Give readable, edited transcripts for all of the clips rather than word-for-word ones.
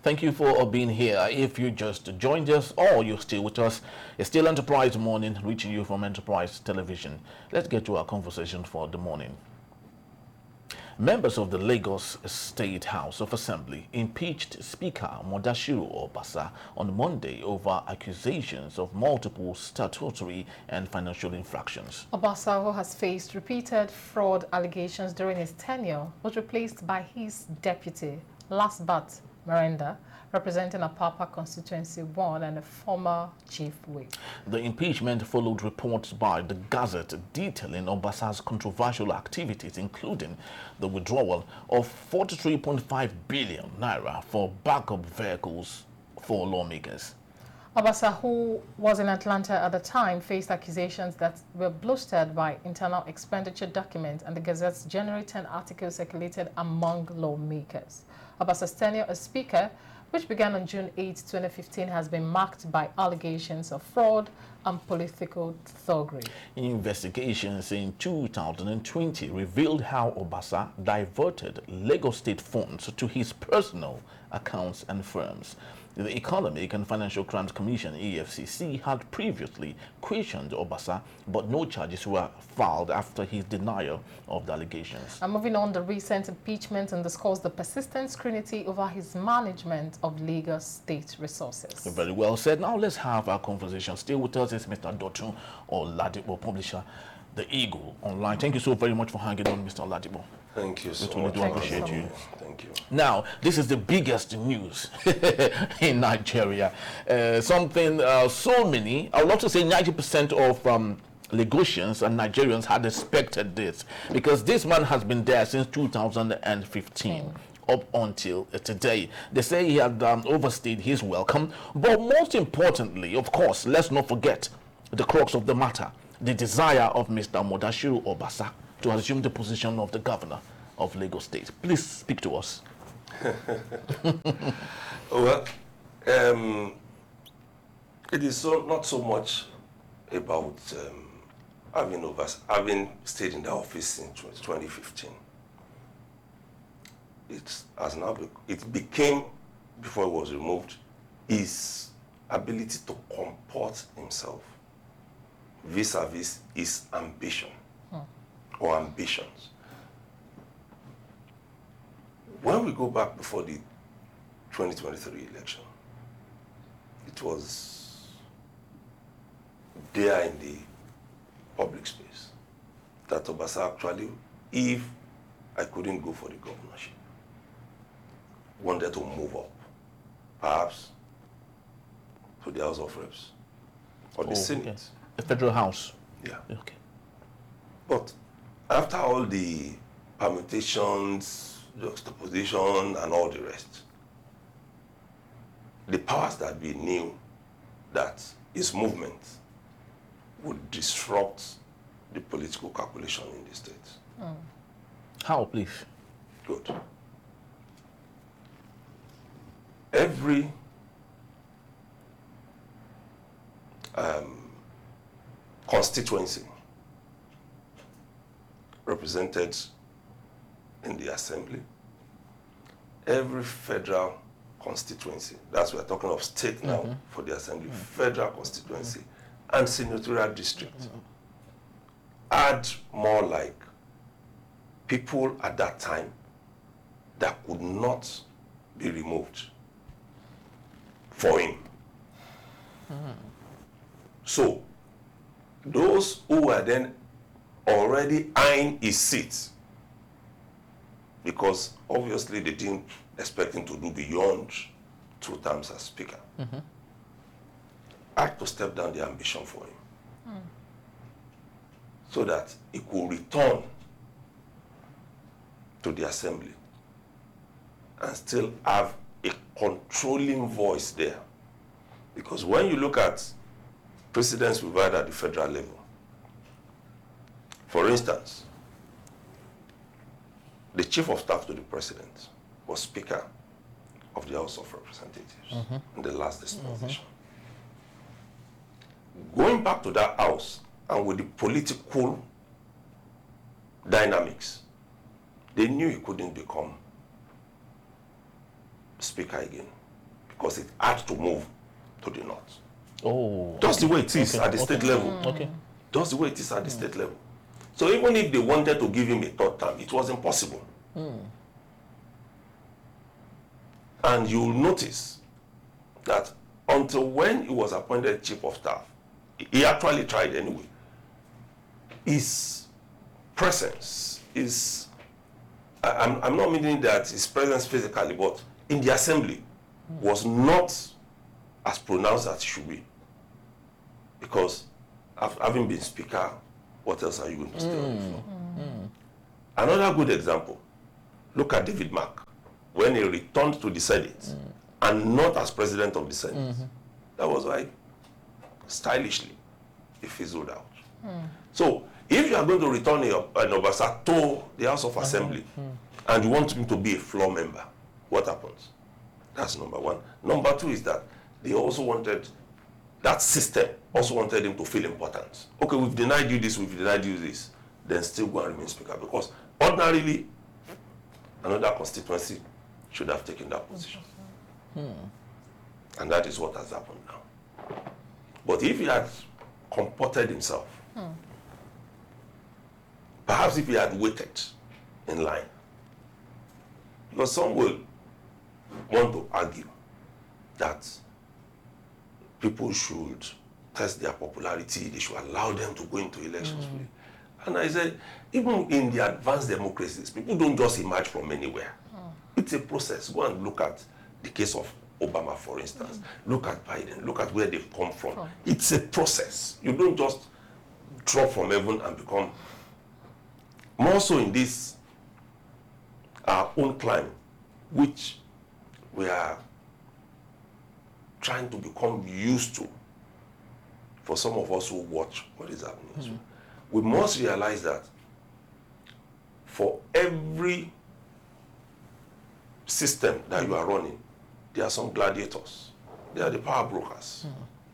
Thank you for being here. If you just joined us or you're still with us, it's still Enterprise Morning, reaching you from Enterprise Television. Let's get to our conversation for the morning. Members of the Lagos State House of Assembly impeached Speaker Mudashiru Obasa on Monday over accusations of multiple statutory and financial infractions. Obasa, who has faced repeated fraud allegations during his tenure, was replaced by his deputy, Lasbat Miranda, representing Apapa Constituency 1 and a former chief whip. The impeachment followed reports by the Gazette detailing Obasa's controversial activities, including the withdrawal of 43.5 billion naira for backup vehicles for lawmakers. Obasa, who was in Atlanta at the time, faced accusations that were bolstered by internal expenditure documents and the Gazette's January 10 article circulated among lawmakers. Obasa's tenure as Speaker, which began on June 8, 2015, has been marked by allegations of fraud and political thuggery. Investigations in 2020 revealed how Obasa diverted Lagos State funds to his personal accounts and firms. The Economic and Financial Crimes Commission, EFCC, had previously questioned Obasa, but no charges were filed after his denial of the allegations. And moving on, the recent impeachment and discuss the persistent scrutiny over his management of Lagos State resources. Very well said. Now let's have our conversation. Still with us is Mr. Dotun Oladipo, publisher, The Eagle Online. Thank you so very much for hanging on, Mr. Oladipo. Thank you so We much. do appreciate you. Thank you. Now, this is the biggest news in Nigeria. Something so many, I would love to say 90% of Lagosians and Nigerians had expected this, because this man has been there since 2015. Up until today. They say he had overstayed his welcome, but most importantly, of course, let's not forget the crux of the matter, the desire of Mr. Mudashiru Obasa to assume the position of the governor of Lagos State. Please speak to us. Well, it is not so much about having stayed in the office since 2015. It became, before he was removed, his ability to comport himself vis-a-vis his ambition or ambitions. When we go back before the 2023 election, it was there in the public space that Obasa actually, if I couldn't go for the governorship, wanted to move up, perhaps to the House of Reps or the Senate. Okay. The Federal House. Yeah. Okay. But after all the permutations, juxtaposition, and all the rest, the powers that be knew that his movement would disrupt the political calculation in the state. How, please? Good. Every constituency represented in the assembly, every federal constituency, that's we're talking of state now for the assembly, federal constituency and senatorial district, had more like people at that time that could not be removed for him. So those who were then already eyeing his seat, because obviously they didn't expect him to do beyond 2 terms as speaker, had to step down the ambition for him so that he could return to the assembly and still have a controlling voice there. Because when you look at precedents we've had at the federal level, for instance, the chief of staff to the president was Speaker of the House of Representatives in the last dispensation. Going back to that house and with the political dynamics, they knew he couldn't become Speaker again. because it had to move to the north. Oh. Just the way it is at the state level. Okay. Just the way it is at the state level. So even if they wanted to give him a third term, it was impossible. And you'll notice that until when he was appointed chief of staff, he actually tried anyway. His presence is, I'm not meaning that his presence physically, but in the assembly was not as pronounced as it should be. Because having been speaker, what else are you going to stay on the floor? Another good example, look at David Mark, when he returned to the Senate, and not as president of the Senate. That was why, stylishly, he fizzled out. So, if you are going to return an Obasa to the House of Assembly, and you want him to be a floor member, what happens? That's number one. Number two is that they also wanted, that system also wanted him to feel important. Okay, we've denied you this, we've denied you this, then still go and remain speaker, because ordinarily, another constituency should have taken that position. And that is what has happened now. But if he had comported himself, perhaps if he had waited in line, because some will want to argue that people should test their popularity, they should allow them to go into elections. And I said, even in the advanced democracies, people don't just emerge from anywhere. It's a process. Go and look at the case of Obama, for instance. Look at Biden. Look at where they've come from. It's a process. You don't just drop from heaven and become, more so in this our own climate, which we are trying to become used to. For some of us who watch what is happening, so we must realize that for every system that you are running, there are some gladiators. They are the power brokers.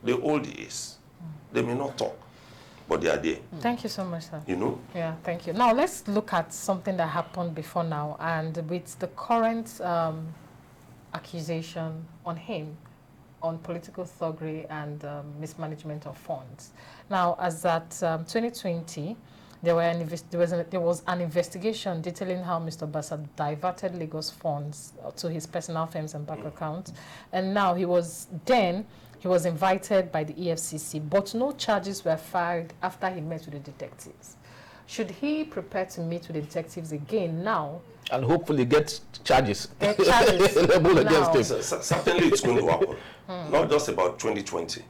They hold the ace. They may not talk, but they are there. Thank you so much, sir. You know? Yeah, thank you. Now, let's look at something that happened before now, and with the current accusation on him on political thuggery and mismanagement of funds. Now, as at 2020, there was an investigation detailing how Mr. Obasa diverted Lagos funds to his personal firms and bank accounts. And now he was invited by the EFCC, but no charges were filed after he met with the detectives. Should he prepare to meet with the detectives again now? And hopefully get charges. Level against him. Certainly it's going to happen. Not just about 2020,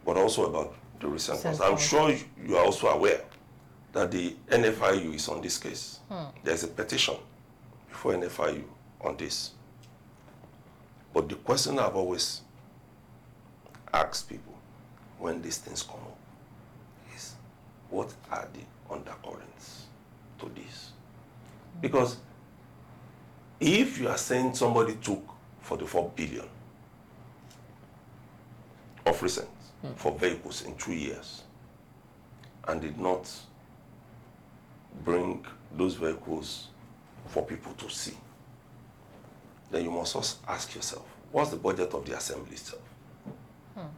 but also about the recent ones. I'm sure you are also aware that the NFIU is on this case. There's a petition before NFIU on this. But the question I've always asked people when these things come up is, what are the undercurrents to this? Because if you are saying somebody took 44 billion of recent for vehicles in 2 years and did not bring those vehicles for people to see, then you must also ask yourself, what's the budget of the assembly itself?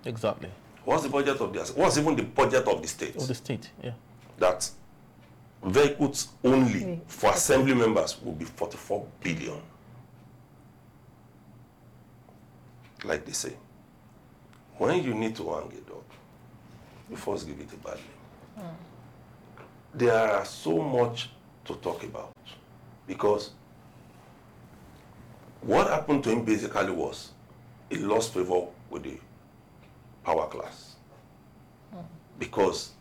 Exactly. What's the budget of the assembly? What's even the budget of the state? Of the state, yeah. That vehicles only for assembly members will be 44 billion. Like they say, when you need to hang a dog, you first give it a bad name. There are so much to talk about, because what happened to him basically was he lost favor with the power class, because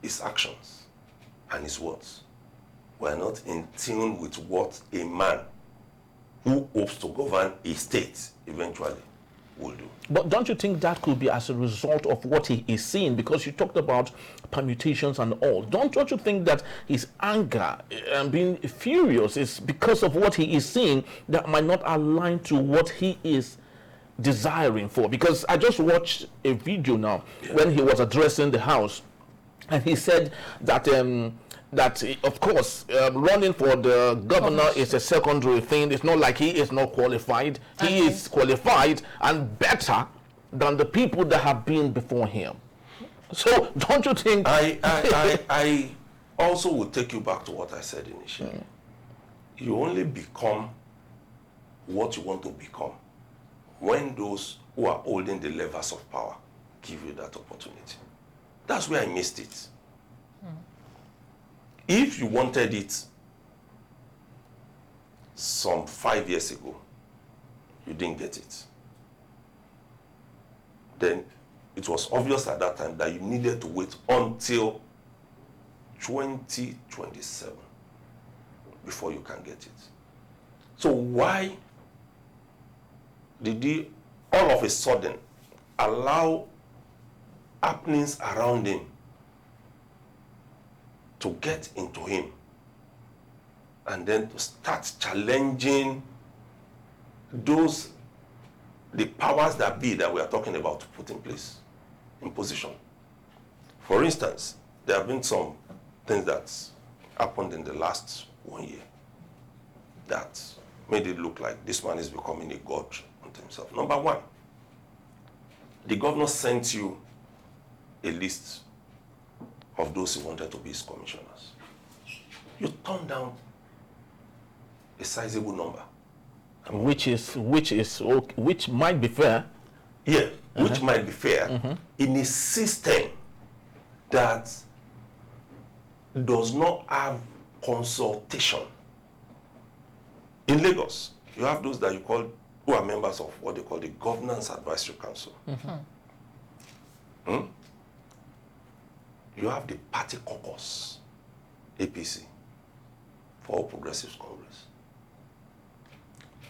his actions and his words were not in tune with what a man who hopes to govern a state eventually will do. But don't you think that could be as a result of what he is seeing? Because you talked about permutations and all. Don't you think that his anger and being furious is because of what he is seeing that might not align to what he is desiring for? Because I just watched a video now when he was addressing the House, and he said that that, of course, running for the governor is a secondary thing. It's not like he is not qualified. He is qualified and better than the people that have been before him. So don't you think? I also will take you back to what I said initially. You only become what you want to become when those who are holding the levers of power give you that opportunity. That's where I missed it. If you wanted it some 5 years ago, you didn't get it. Then it was obvious at that time that you needed to wait until 2027 before you can get it. So why did he all of a sudden allow happenings around him to get into him and then to start challenging the powers that be that we are talking about to put in place, in position? For instance, there have been some things that happened in the last 1 year that made it look like this man is becoming a god unto himself. Number one, the governor sent you a list of those who wanted to be his commissioners. You turned down a sizable number. Which might be fair. Yeah, which might be fair in a system that does not have consultation. In Lagos, you have those that who are members of what they call the Governance Advisory Council. You have the party caucus, APC, for All Progressives Congress.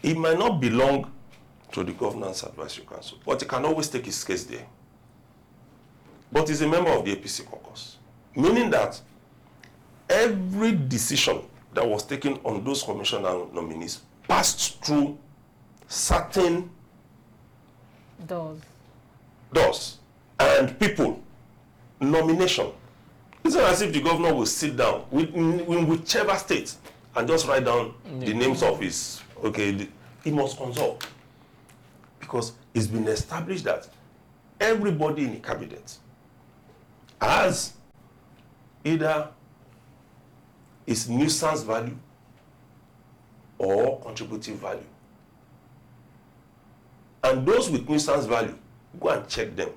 It might not belong to the Governance Advisory Council, but he can always take his case there. But he's a member of the APC caucus, meaning that every decision that was taken on those commissioner nominees passed through certain doors and people. Nomination. It's not as if the governor will sit down in whichever state and just write down the names of his, he must consult. Because it's been established that everybody in the cabinet has either its nuisance value or contributive value. And those with nuisance value, go and check them.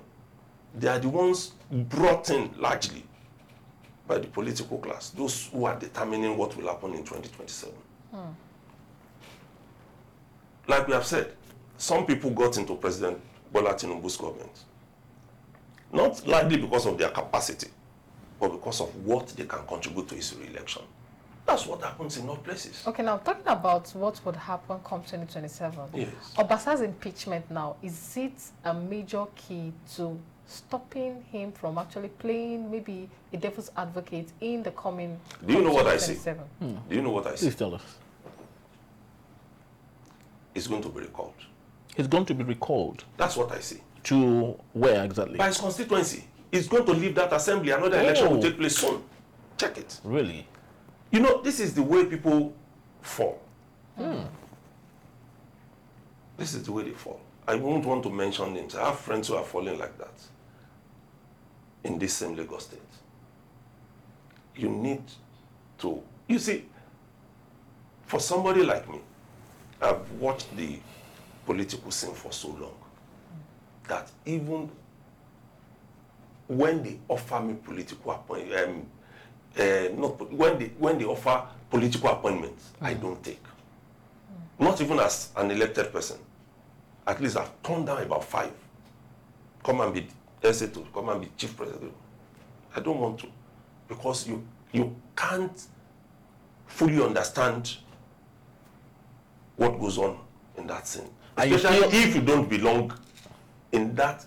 They are the ones brought in largely by the political class, those who are determining what will happen in 2027. Like we have said, some people got into President Bola Tinubu's government, not largely because of their capacity, but because of what they can contribute to his re-election. That's what happens in all places. Okay, now talking about what would happen come 2027. Yes. Obasa's impeachment now, is it a major key to stopping him from actually playing maybe a devil's advocate in the coming? Do you know what I see? 2027? Do you know what I see? Please tell us. It's going to be recalled. It's going to be recalled. That's what I see. To where exactly? By his constituency. It's going to leave that assembly. Another election will take place soon. Check it. Really? You know, this is the way people fall. This is the way they fall. I won't want to mention names. I have friends who are falling like that in this same Lagos state. You need to, you see, for somebody like me, I've watched the political scene for so long that even when they offer me political appointment, when they offer political appointments, I don't take. Not even as an elected person. At least I've turned down about 5. Come and be SA2, come and be chief president. I don't want to, because you can't fully understand what goes on in that scene. Especially if you don't belong in that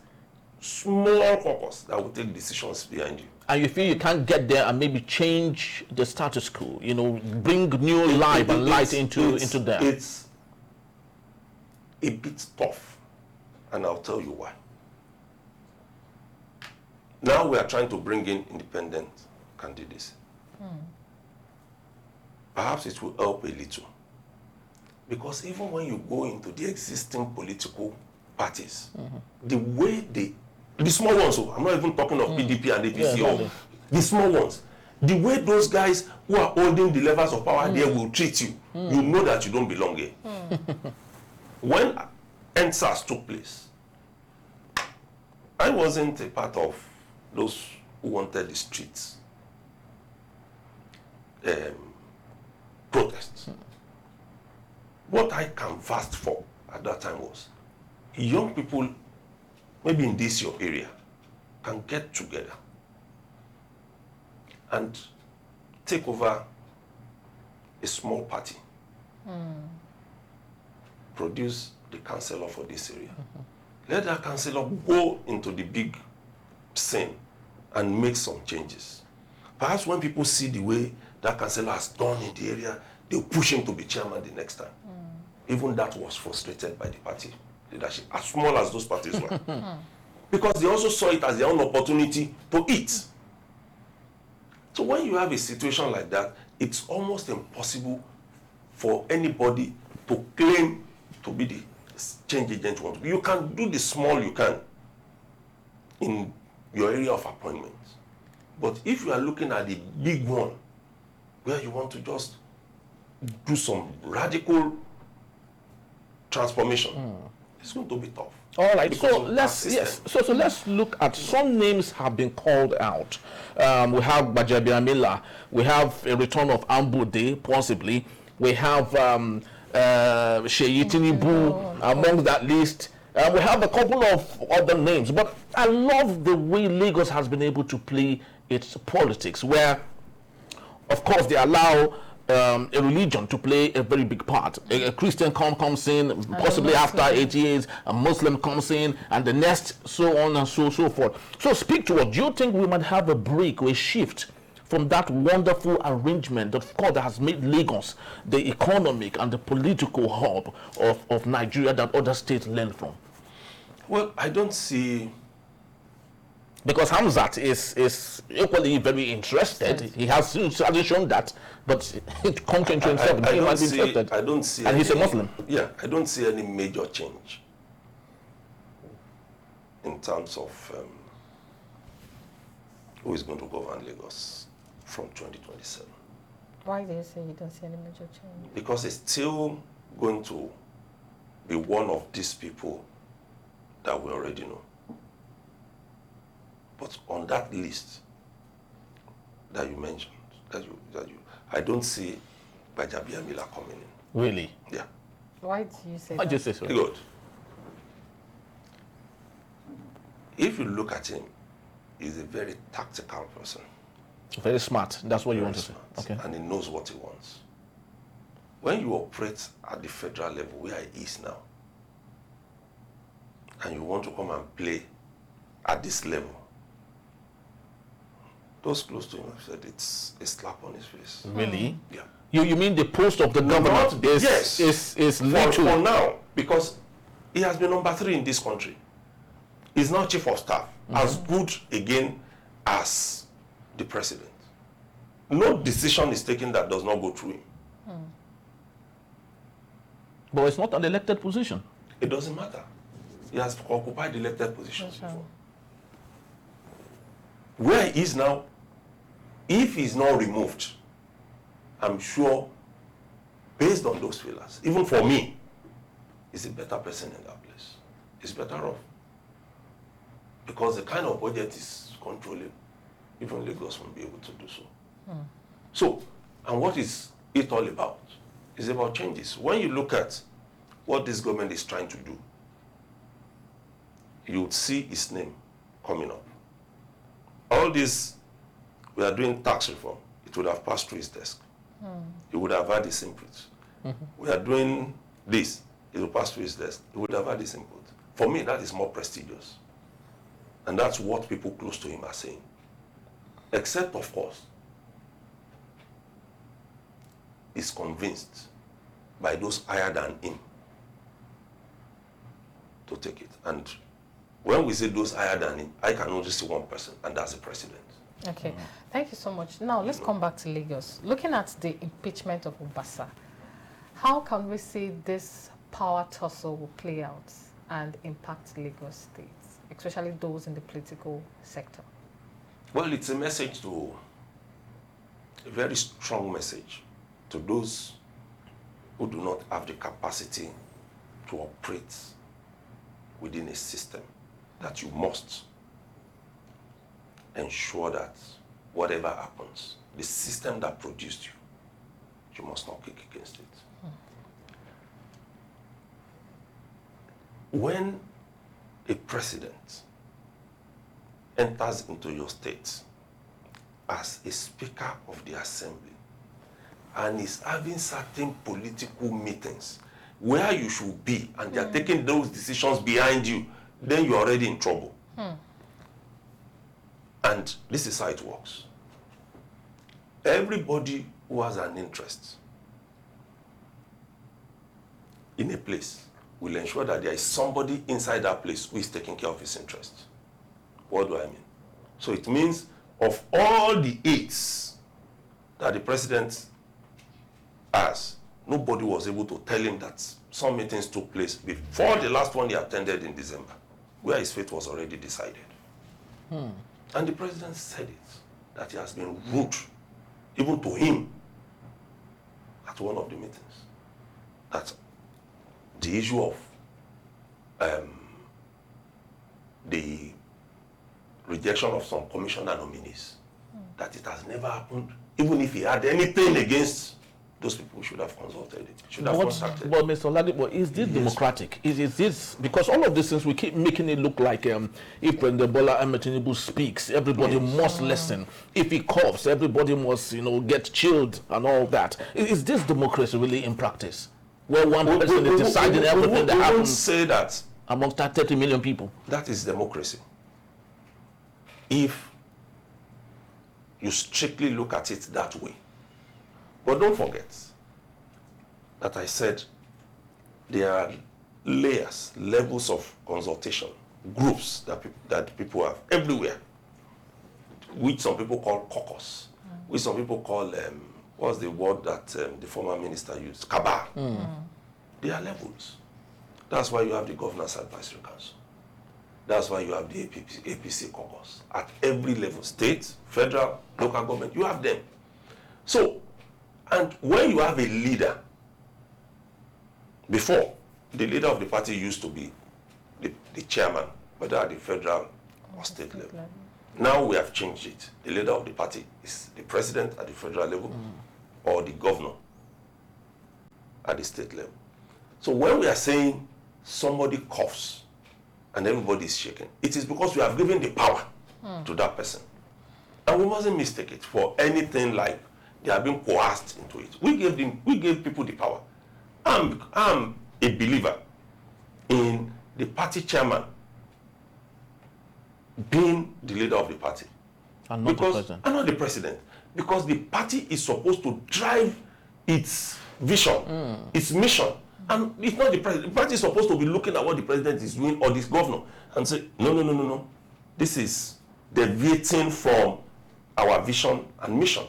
small caucus that will take decisions behind you. And you feel you can't get there and maybe change the status quo, bring new life and light into them. It's a bit tough, and I'll tell you why. Now we are trying to bring in independent candidates. perhaps it will help a little. Because even when you go into the existing political parties, the way the small ones, I'm not even talking of PDP and APC, or the small ones, the way those guys who are holding the levers of power there will treat you, you know that you don't belong here. When NSAS took place, I wasn't a part of those who wanted the streets protests. What I canvassed for at that time was young people, maybe in this your area, can get together and take over a small party, produce the councillor for this area. Let that councillor go into the big scene and make some changes. Perhaps when people see the way that councillor has done in the area, they'll push him to be chairman the next time. Even that was frustrated by the party leadership, as small as those parties were. Because they also saw it as their own opportunity to eat. So when you have a situation like that, it's almost impossible for anybody to claim to be the change agent. You can do the small you can in your area of appointments. But if you are looking at the big one, where you want to just do some radical transformation, it's going to be tough. All right, so let's look at some names have been called out. We have Gbajabiamila, we have a return of Ambude, possibly. We have Seyi Tinubu among that list. We have a couple of other names, but I love the way Lagos has been able to play its politics, where, of course, they allow a religion to play a very big part. A Christian comes in, possibly after 8 years, a Muslim comes in, and the next, so on and so forth. So speak to us. Do you think we might have a break or a shift from that wonderful arrangement that, of course, that has made Lagos the economic and the political hub of Nigeria that other states learn from? Well, I don't see... Because Hamzat is equally very interested. He has shown that, but it comes into himself. I don't see. And he's a Muslim. Yeah, I don't see any major change in terms of who is going to govern Lagos from 2027. Why do you say you don't see any major change? Because it's still going to be one of these people that we already know. But on that list that you mentioned, I don't see Gbajabiamila coming in. Really? Yeah. Why do you say I that? just say so. Good. If you look at him, he's a very tactical person. Very smart. That's what you want to say. Okay. And he knows what he wants. When you operate at the federal level where he is now, and you want to come and play at this level, those close to him have said it's a slap on his face. Really? Yeah. You mean the post of the governor is little? For now, because he has been number 3 in this country. He's now chief of staff, as good again as the president. No decision is taken that does not go through him. But it's not an elected position. It doesn't matter. He has occupied elected positions before. Where he is now, if he's not removed, I'm sure, based on those failures, even for me, he's a better person in that place. He's better off. Because the kind of budget is controlling, even Lagos won't be able to do so. So, and what is it all about? It's about changes. When you look at what this government is trying to do, you would see his name coming up. All this, we are doing tax reform, it would have passed through his desk. He would have had his input. We are doing this, it will pass through his desk. He would have had his input. For me, that is more prestigious. And that's what people close to him are saying. Except, of course, he's convinced by those higher than him to take it. And when we say those higher than him, I can only see one person, and that's the president. Okay, thank you so much. Now let's come back to Lagos. Looking at the impeachment of Obasa, how can we see this power tussle will play out and impact Lagos states, especially those in the political sector? Well, it's a message a very strong message to those who do not have the capacity to operate within a system, that you must ensure that whatever happens, the system that produced you, you must not kick against it. When a president enters into your state as a speaker of the assembly and is having certain political meetings where you should be, and they are taking those decisions behind you, then you're already in trouble. And this is how it works. Everybody who has an interest in a place will ensure that there is somebody inside that place who is taking care of his interest. What do I mean? So it means of all the aides that the president has, nobody was able to tell him that some meetings took place before the last one he attended in December, where his fate was already decided. And the president said it, that he has been rude, even to him, at one of the meetings. That the issue of the rejection of some commissioner nominees, that it has never happened. Even if he had anything against those people, should have consulted it, should have contacted. But Mr. Oladipo, is this democratic? Is this, because all of these things, we keep making it look like if President Bola Ahmed Tinubu speaks, everybody must listen. If he coughs, everybody must, get chilled and all that. Is this democracy really in practice? Where one person is deciding everything that happens say that amongst 30 million people? That is democracy. If you strictly look at it that way. But don't forget that I said there are layers, levels of consultation, groups that people have everywhere, which some people call caucus, which some people call, what's the word that the former minister used? Cabal. There are levels. That's why you have the Governance Advisory Council. That's why you have the APC caucus. At every level, state, federal, local government, you have them. So, and when you have a leader, before, the leader of the party used to be the chairman, whether at the federal or state level. Now we have changed it. The leader of the party is the president at the federal level or the governor at the state level. So when we are saying somebody coughs and everybody is shaking, it is because we have given the power to that person. And we mustn't mistake it for anything like they are being coerced into it. We gave people the power. I'm a believer in the party chairman being the leader of the party. And not the president. And not the president. Because the party is supposed to drive its vision, its mission. And it's not the president. The party is supposed to be looking at what the president is doing or this governor and say, no. This is deviating from our vision and mission.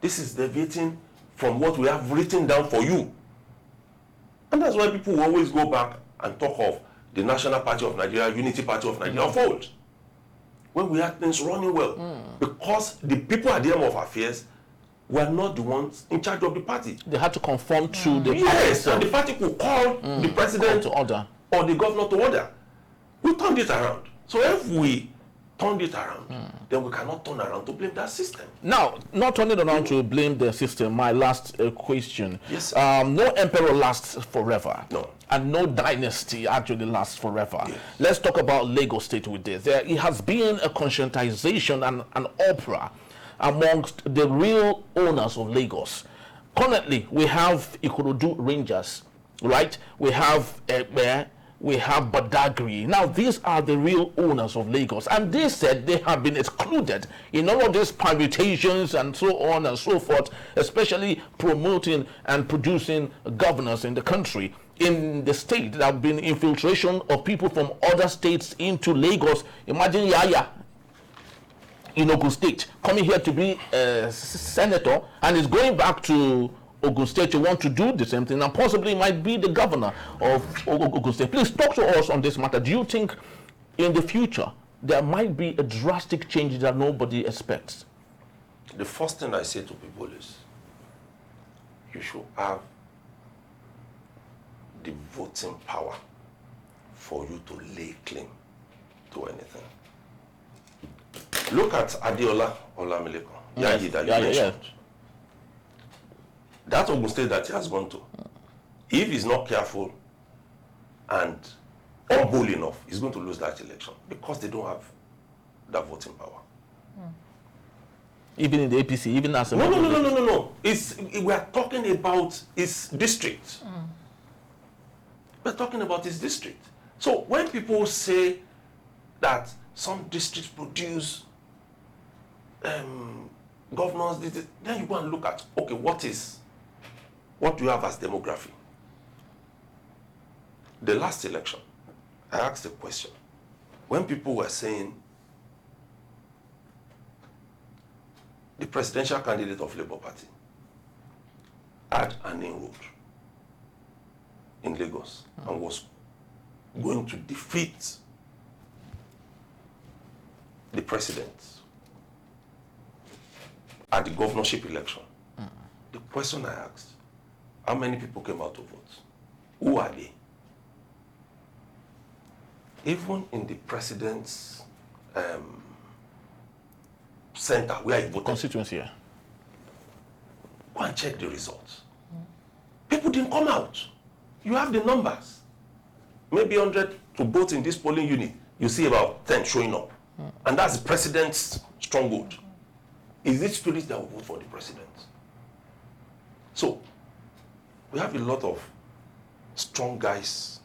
This is deviating from what we have written down for you. And that's why people will always go back and talk of the National Party of Nigeria, Unity Party of Nigeria fold. When we had things running well. Because the people at the helm of affairs were not the ones in charge of the party. They had to conform to the party. Yes, and the party could call the president to order or the governor to order. We turned it around. So if we turned it around, then we cannot turn around to blame that system. Now, not turning around to blame the system, my last question. Yes. No emperor lasts forever. No. And no dynasty actually lasts forever. Yes. Let's talk about Lagos State with this. It has been a conscientization and an opera amongst the real owners of Lagos. Currently, we have Ikorodu Rangers, right? We have we have Badagry. Now, these are the real owners of Lagos, and they said they have been excluded in all of these permutations and so on and so forth, especially promoting and producing governors in the country. In the state, there have been infiltration of people from other states into Lagos. Imagine Yaya in Ogun State, coming here to be a senator, and is going back to Ogun State to want to do the same thing, and possibly might be the governor of Ogun State. Please talk to us on this matter. Do you think in the future there might be a drastic change that nobody expects? The first thing I say to people is, you should have the voting power for you to lay claim to anything. Look at Adeola Olamileko. Yes. That you mentioned. That Ogun State that he has gone to, if he's not careful and bold enough, he's going to lose that election because they don't have that voting power. Even in the APC, even as a No. We are talking about his district. We're talking about his district. So when people say that some districts produce governors, then you go and look at, okay, what do you have as demography? The last election, I asked a question. When people were saying the presidential candidate of Labour Party had an inroad in Lagos and was going to defeat the president at the governorship election. The question I asked, how many people came out to vote? Who are they? Even in the president's center where he voted, constituency, yeah. Go and check the results. People didn't come out. You have the numbers. Maybe 100 to vote in this polling unit. You see about 10 showing up. And that's the president's stronghold. Is it spirit that will vote for the president? So, we have a lot of strong guys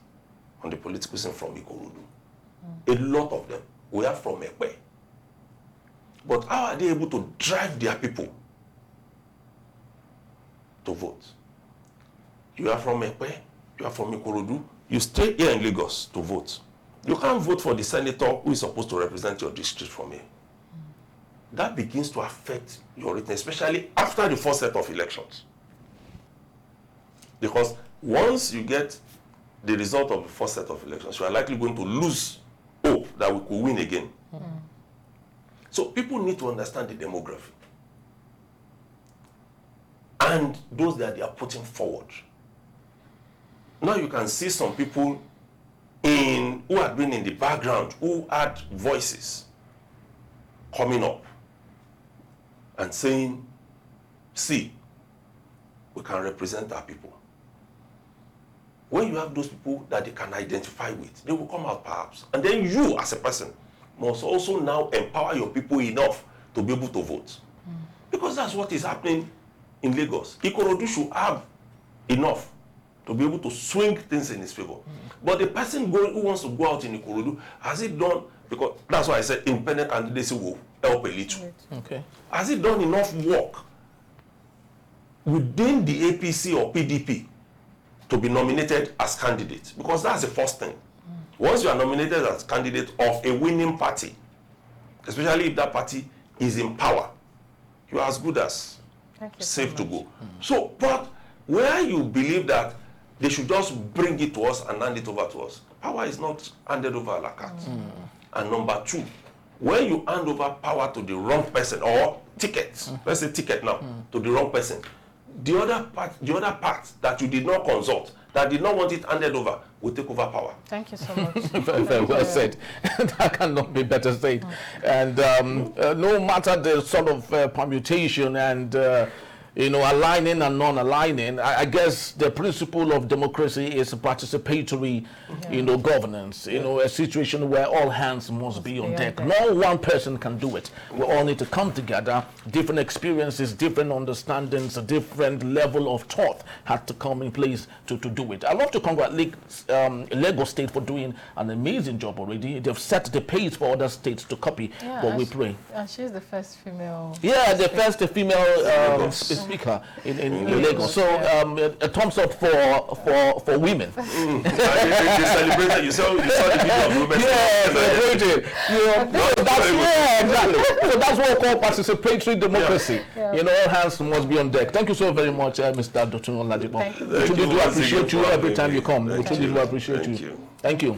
on the political scene from Ikorodu. A lot of them. We are from Ekpe. But how are they able to drive their people to vote? You are from Ekpe, you are from Ikorodu, you stay here in Lagos to vote. You can't vote for the senator who is supposed to represent your district from here. That begins to affect your rating, especially after the first set of elections. Because once you get the result of the first set of elections, you are likely going to lose hope that we could win again. So people need to understand the demography and those that they are putting forward. Now you can see some people who had been in the background, who had voices coming up and saying, see, we can represent our people. When you have those people that they can identify with, they will come out perhaps. And then you, as a person, must also now empower your people enough to be able to vote. Because that's what is happening in Lagos. Ikorodu should have enough to be able to swing things in his favor. But the person who wants to go out in Ikorodu, has it done, because that's why I said independent candidacy will help a little. Okay. Has it done enough work within the APC or PDP to be nominated as candidate? Because that's the first thing. Once you are nominated as candidate of a winning party, especially if that party is in power, you are as good as safe to go. So, but where you believe that they should just bring it to us and hand it over to us, power is not handed over a la carte. And number two, when you hand over power to the wrong person, or tickets, let's say ticket now, to the wrong person, the other part that you did not consult, that did not want it handed over, will take over power. Thank you so much. Very well said. That cannot be better said. And no matter the sort of permutation and aligning and non-aligning, I guess the principle of democracy is participatory, governance. A situation where all hands must be on deck. No one person can do it. We all need to come together. Different experiences, different understandings, a different level of thought had to come in place to do it. I love to congratulate Lagos State for doing an amazing job already. They've set the pace for other states to copy. But we pray. And she's the first female. Yeah, the first female speaker in Lagos. So a thumbs up for women. They celebrated. You saw the video of women. Celebrated. Exactly. So that's what we call participatory democracy. You know, all hands must be on deck. Thank you so very much, Mr. Dotun Oladipo. Thank you. We truly do appreciate you every time you come. We truly do appreciate Thank you. you. Thank you.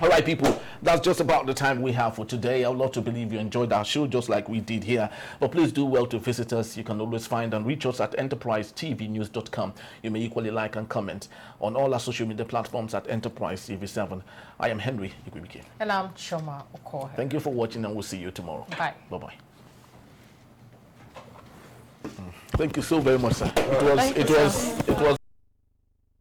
All right, people, that's just about the time we have for today. I would love to believe you enjoyed our show just like we did here. But please do well to visit us. You can always find and reach us at enterprisetvnews.com. You may equally like and comment on all our social media platforms at Enterprise TV7. I am Henry Igwibike. And I'm Choma Okohe. Thank you for watching, and we'll see you tomorrow. Bye. Bye-bye. Thank you so very much, sir. It was